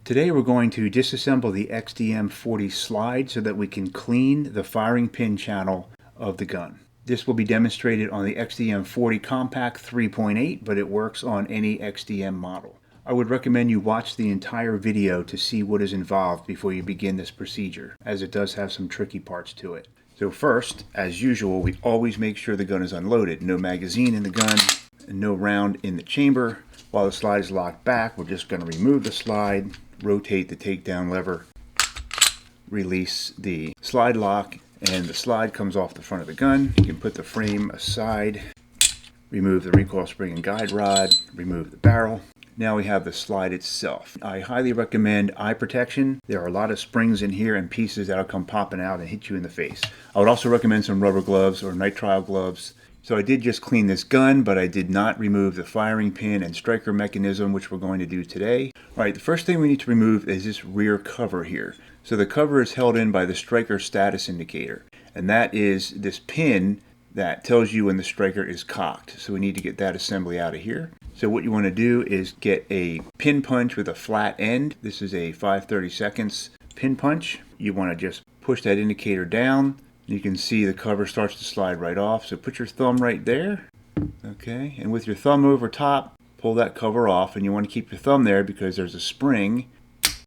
Today we're going to disassemble the XDM Slide so that we can clean the firing pin channel of the gun. This will be demonstrated on the XDM Compact 3.8, but it works on any XDM model. I would recommend you watch the entire video to see what is involved before you begin this procedure, as it does have some tricky parts to it. So first, as usual, we always make sure the gun is unloaded. No magazine in the gun, and no round in the chamber. While the slide is locked back, we're just going to remove the slide, rotate the takedown lever, release the slide lock, and the slide comes off the front of the gun. You can put the frame aside, remove the recoil spring and guide rod, remove the barrel. Now we have the slide itself. I highly recommend eye protection. There are a lot of springs in here and pieces that'll come popping out and hit you in the face. I would also recommend some rubber gloves or nitrile gloves. So I did just clean this gun, but I did not remove the firing pin and striker mechanism, which we're going to do today. All right, the first thing we need to remove is this rear cover here. So the cover is held in by the striker status indicator, and that is this pin that tells you when the striker is cocked. So we need to get that assembly out of here. So what you want to do is get a pin punch with a flat end. This is a 5/32 pin punch. You want to just push that indicator down. You can see the cover starts to slide right off. So put your thumb right there. Okay, and with your thumb over top, pull that cover off. And you want to keep your thumb there because there's a spring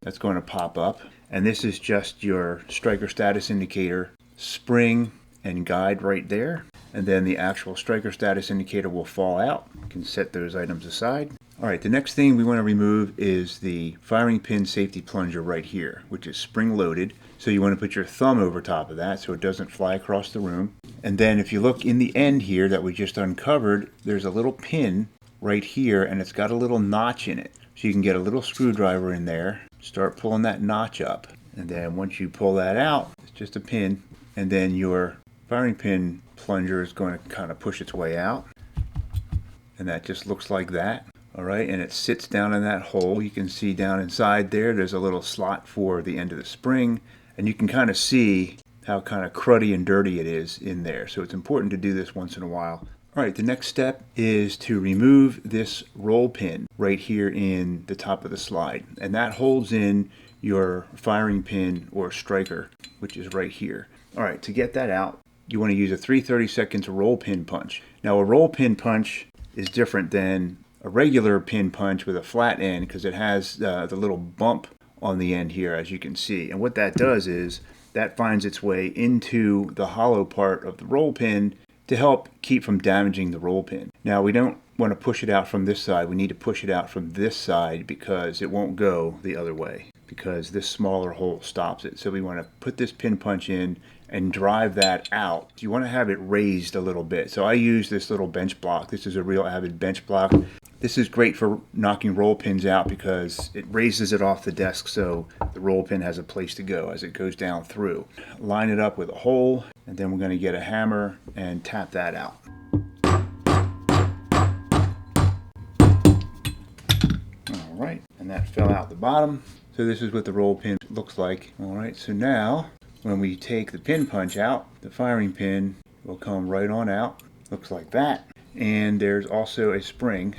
that's going to pop up. And this is just your striker status indicator, spring and guide right there. And then the actual striker status indicator will fall out. You can set those items aside. All right, the next thing we want to remove is the firing pin safety plunger right here, which is spring loaded. So you want to put your thumb over top of that so it doesn't fly across the room. And then if you look in the end here that we just uncovered, there's a little pin right here and it's got a little notch in it. So you can get a little screwdriver in there, start pulling that notch up. And then once you pull that out, it's just a pin. And then your firing pin plunger is going to kind of push its way out. And that just looks like that. All right, and it sits down in that hole. You can see down inside there's a little slot for the end of the spring. And you can kind of see how kind of cruddy and dirty it is in there. So it's important to do this once in a while. All right, the next step is to remove this roll pin right here in the top of the slide. And that holds in your firing pin or striker, which is right here. All right, to get that out, you want to use a 3/32 roll pin punch. Now a roll pin punch is different than a regular pin punch with a flat end because it has the little bump on the end here, as you can see. And what that does is that finds its way into the hollow part of the roll pin to help keep from damaging the roll pin. Now we don't want to push it out from this side. We need to push it out from this side because it won't go the other way because this smaller hole stops it. So we want to put this pin punch in and drive that out. You want to have it raised a little bit. So I use this little bench block. This is a real Avid bench block. This is great for knocking roll pins out because it raises it off the desk so the roll pin has a place to go as it goes down through. Line it up with a hole, and then we're going to get a hammer and tap that out. All right, and that fell out the bottom. So this is what the roll pin looks like. All right, so now when we take the pin punch out, the firing pin will come right on out. Looks like that. And there's also a spring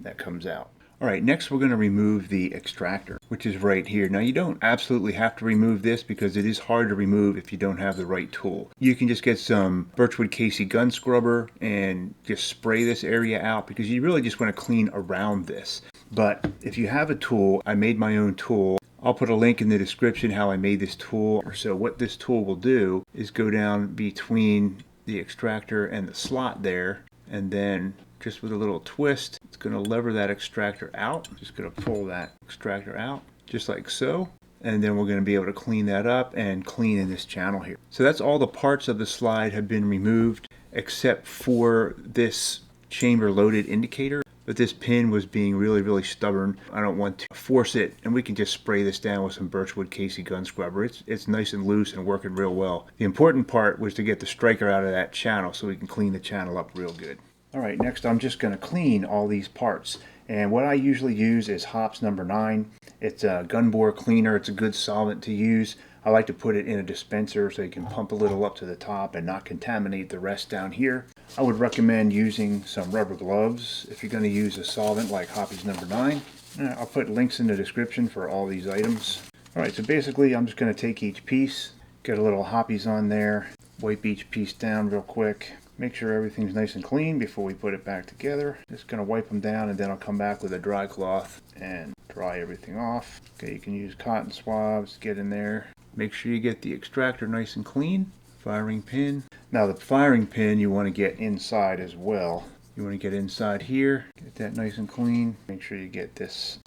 that comes out. All right, next we're going to remove the extractor, which is right here. Now you don't absolutely have to remove this because it is hard to remove if you don't have the right tool. You can just get some Birchwood Casey gun scrubber and just spray this area out because you really just want to clean around this. But if you have a tool, I made my own tool. I'll put a link in the description how I made this tool. So what this tool will do is go down between the extractor and the slot there, and then just with a little twist, it's going to lever that extractor out. I'm just going to pull that extractor out, just like so. And then we're going to be able to clean that up and clean in this channel here. So that's all the parts of the slide have been removed, except for this chamber loaded indicator. But this pin was being really stubborn. I don't want to force it, and we can just spray this down with some Birchwood Casey gun scrubber. It's nice and loose and working real well. The important part was to get the striker out of that channel so we can clean the channel up real good. All right, next I'm just going to clean all these parts. And what I usually use is Hops number 9. It's a gun bore cleaner. It's a good solvent to use. I like to put it in a dispenser so you can pump a little up to the top and not contaminate the rest down here. I would recommend using some rubber gloves if you're going to use a solvent like Hops number 9. I'll put links in the description for all these items. Alright, so basically I'm just going to take each piece, get a little hoppies on there, wipe each piece down real quick, make sure everything's nice and clean before we put it back together. Just going to wipe them down, and then I'll come back with a dry cloth and dry everything off. Okay, you can use cotton swabs to get in there. Make sure you get the extractor nice and clean. Firing pin. Now the firing pin you want to get inside as well. You want to get inside here, get that nice and clean. Make sure you get this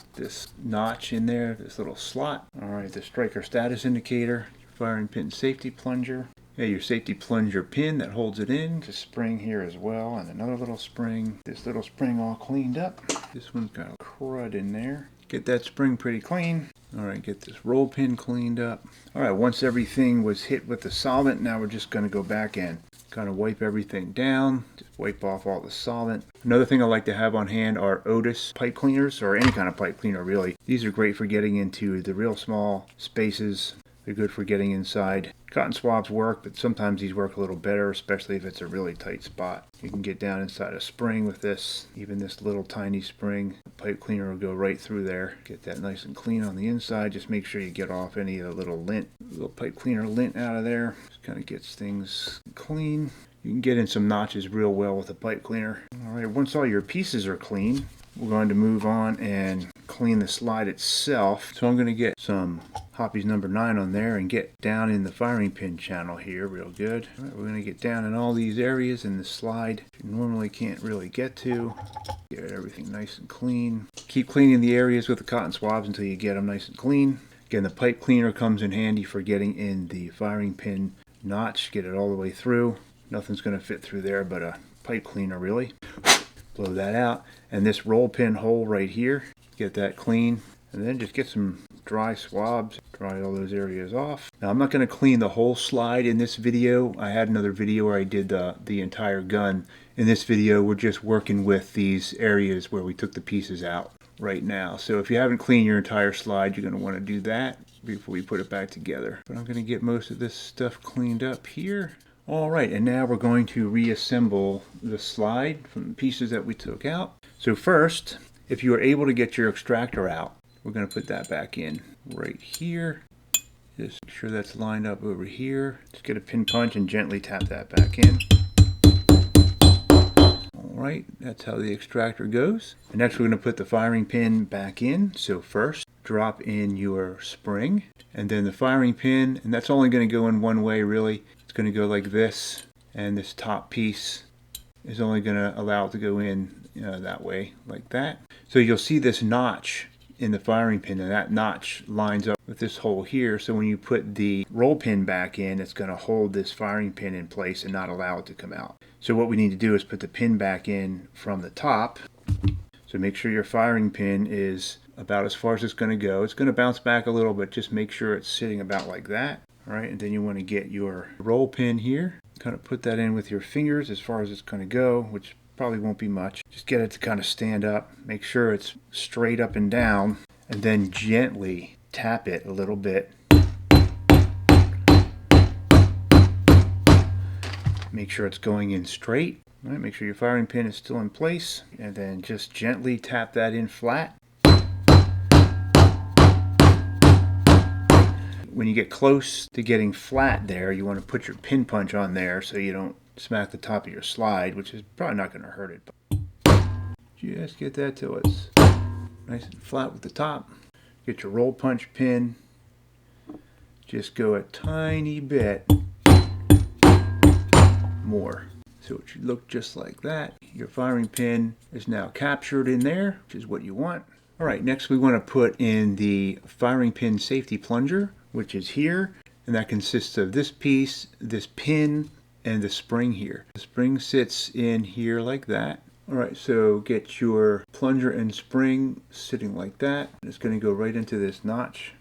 notch in there, this little slot. Alright, the striker status indicator, your firing pin safety plunger. Yeah, your safety plunger pin that holds it in. There's a spring here as well, and another little spring. This little spring all cleaned up. This one's got a crud in there. Get that spring pretty clean. Alright, get this roll pin cleaned up. Alright, once everything was hit with the solvent, now we're just going to go back and kind of wipe everything down. Just wipe off all the solvent. Another thing I like to have on hand are Otis pipe cleaners, or any kind of pipe cleaner really. These are great for getting into the real small spaces. They're good for getting inside. Cotton swabs work, but sometimes these work a little better, especially if it's a really tight spot. You can get down inside a spring with this, even this little tiny spring. The pipe cleaner will go right through there. Get that nice and clean on the inside. Just make sure you get off any of the little lint, little pipe cleaner lint out of there. Just kind of gets things clean. You can get in some notches real well with a pipe cleaner. Alright, once all your pieces are clean, we're going to move on and clean the slide itself. So I'm going to get some Hoppies number 9 on there and get down in the firing pin channel here real good. All right, we're going to get down in all these areas in the slide you normally can't really get to. Get everything nice and clean. Keep cleaning the areas with the cotton swabs until you get them nice and clean. Again, the pipe cleaner comes in handy for getting in the firing pin notch. Get it all the way through. Nothing's going to fit through there but a pipe cleaner really. Blow that out. And this roll pin hole right here, get that clean. And then just get some dry swabs, dry all those areas off. Now I'm not going to clean the whole slide in this video. I had another video where I did the entire gun. In this video we're just working with these areas where we took the pieces out right now. So if you haven't cleaned your entire slide, you're going to want to do that before we put it back together. But I'm going to get most of this stuff cleaned up here. Alright, and now we're going to reassemble the slide from the pieces that we took out. So first, if you are able to get your extractor out, we're going to put that back in right here. Just make sure that's lined up over here. Just get a pin punch and gently tap that back in. Alright, that's how the extractor goes. And next we're going to put the firing pin back in. So first, drop in your spring and then the firing pin, and that's only going to go in one way really. It's going to go like this, and this top piece is only going to allow it to go in that way, like that. So you'll see this notch in the firing pin, and that notch lines up with this hole here. So when you put the roll pin back in, it's going to hold this firing pin in place and not allow it to come out. So what we need to do is put the pin back in from the top. So make sure your firing pin is about as far as it's going to go. It's going to bounce back a little, but just make sure it's sitting about like that. All right, and then you want to get your roll pin here. Kind of put that in with your fingers as far as it's going to go, which probably won't be much. Just get it to kind of stand up. Make sure it's straight up and down, and then gently tap it a little bit. Make sure it's going in straight. All right, make sure your firing pin is still in place, and then just gently tap that in flat. When you get close to getting flat there, you want to put your pin punch on there so you don't smack the top of your slide, which is probably not going to hurt it. But just get that till it's nice and flat with the top. Get your roll punch pin. Just go a tiny bit more. So it should look just like that. Your firing pin is now captured in there, which is what you want. Alright, next we want to put in the firing pin safety plunger, which is here, and that consists of this piece, this pin, and the spring here. The spring sits in here like that. Alright, so get your plunger and spring sitting like that. It's going to go right into this notch.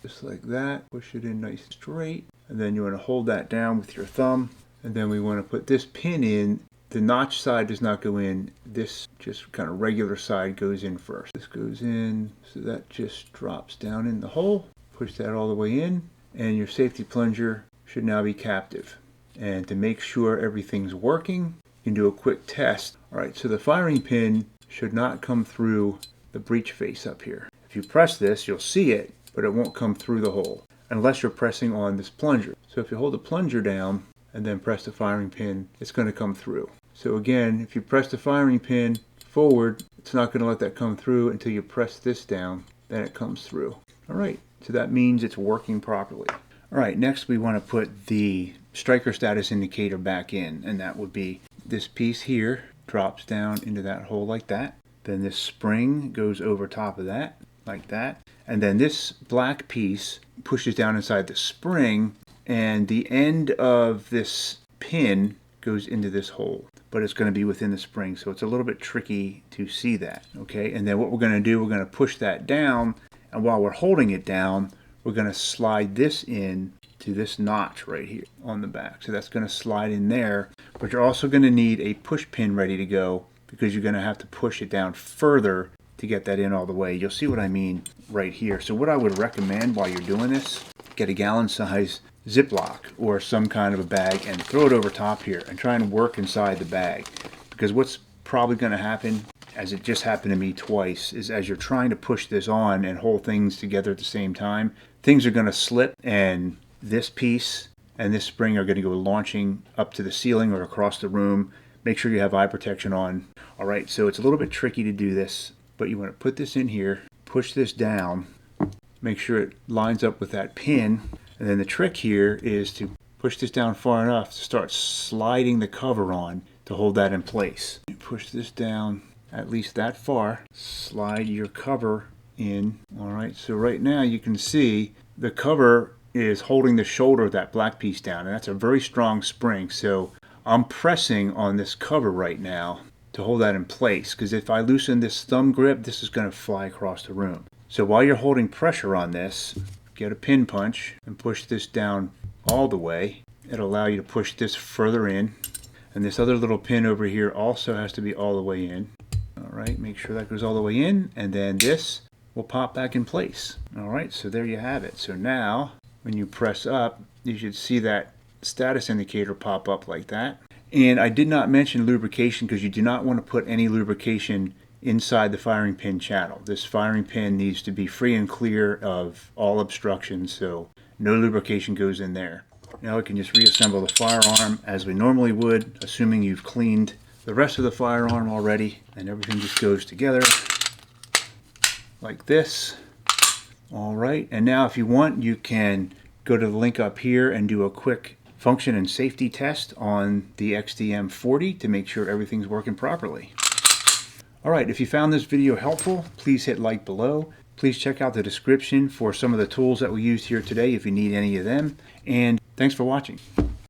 Just like that. Push it in nice and straight. And then you want to hold that down with your thumb. And then we want to put this pin in. The notch side does not go in. This just kind of regular side goes in first. This goes in, so that just drops down in the hole. Push that all the way in, and your safety plunger should now be captive. And to make sure everything's working, you can do a quick test. Alright, so the firing pin should not come through the breech face up here. If you press this, you'll see it, but it won't come through the hole unless you're pressing on this plunger. So if you hold the plunger down and then press the firing pin, it's going to come through. So again, if you press the firing pin forward, it's not going to let that come through until you press this down, then it comes through. All right, so that means it's working properly. All right, next we want to put the striker status indicator back in, and that would be this piece here drops down into that hole like that. Then this spring goes over top of that, like that. And then this black piece pushes down inside the spring, and the end of this pin goes into this hole, but it's going to be within the spring, so it's a little bit tricky to see that. Okay, and then what we're going to do, we're going to push that down, and while we're holding it down, we're going to slide this in to this notch right here on the back. So that's going to slide in there, but you're also going to need a push pin ready to go, because you're going to have to push it down further to get that in all the way. You'll see what I mean right here. So what I would recommend while you're doing this, get a gallon size Ziploc or some kind of a bag and throw it over top here and try and work inside the bag. Because what's probably going to happen, as it just happened to me twice, is as you're trying to push this on and hold things together at the same time, things are going to slip, and this piece and this spring are going to go launching up to the ceiling or across the room. Make sure you have eye protection on. All right, so it's a little bit tricky to do this, but you want to put this in here, push this down, make sure it lines up with that pin, and then the trick here is to push this down far enough to start sliding the cover on to hold that in place. You push this down at least that far, slide your cover in. All right, so right now you can see the cover is holding the shoulder of that black piece down, and that's a very strong spring. So I'm pressing on this cover right now to hold that in place, because if I loosen this thumb grip, this is going to fly across the room. So while you're holding pressure on this, get a pin punch and push this down all the way. It'll allow you to push this further in, and this other little pin over here also has to be all the way in. All right, make sure that goes all the way in, and then this will pop back in place. All right, so there you have it. So now when you press up, you should see that status indicator pop up like that. And I did not mention lubrication, because you do not want to put any lubrication inside the firing pin channel. This firing pin needs to be free and clear of all obstructions, so no lubrication goes in there. Now we can just reassemble the firearm as we normally would, assuming you've cleaned the rest of the firearm already, and everything just goes together like this. All right, and now if you want, you can go to the link up here and do a quick function and safety test on the XDM 40 to make sure everything's working properly. All right, if you found this video helpful, please hit like below. Please check out the description for some of the tools that we used here today if you need any of them. And thanks for watching.